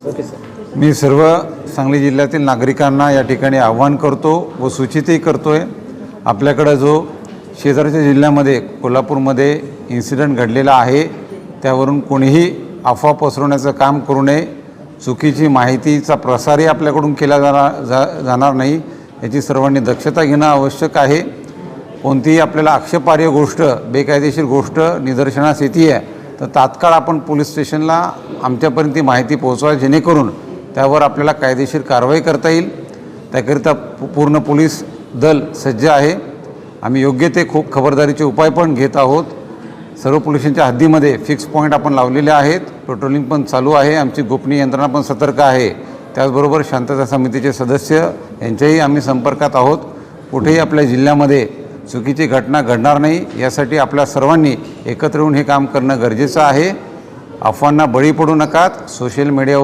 Okay sir. मी सर्व सांगली जिल्ह्यातील नागरिकांना या ठिकाणी आव्हान करतो व सूचितही करतो आहे. आपल्याकडं जो शेजारच्या जिल्ह्यामध्ये कोल्हापूरमध्ये इन्सिडेंट घडलेला आहे त्यावरून कोणीही अफवा पसरवण्याचं काम करू नये. चुकीची माहितीचा प्रसारही आपल्याकडून केला जाणार नाही याची सर्वांनी दक्षता घेणं आवश्यक आहे. कोणतीही आपल्याला आक्षेपार्ह गोष्ट बेकायदेशीर गोष्ट निदर्शनास येते आहे तर तात्काळ आपण पोलीस स्टेशनला आमच्यापर्यंत ती माहिती पोहोचवा जेणेकरून त्यावर आपल्याला कायदेशीर कारवाई करता येईल. त्याकरिता पूर्ण पोलीस दल सज्ज आहे. आम्ही योग्य ते खूप खबरदारीचे उपाय पण घेत आहोत. सर्व पोलिसांच्या हद्दीमध्ये फिक्स पॉईंट आपण लावलेले आहेत. पेट्रोलिंग पण चालू आहे. आमची गोपनीय यंत्रणा पण सतर्क आहे. त्याचबरोबर शांतता समितीचे सदस्य यांच्याही आम्ही संपर्कात आहोत. कुठेही आपल्या जिल्ह्यामध्ये चुकीची घटना घडणार नाही यासाठी आपल्या सर्वांनी एकत्र येऊन हे काम करणं गरजेचं आहे. अफवांना बळी पडू नकात. सोशल मीडियावर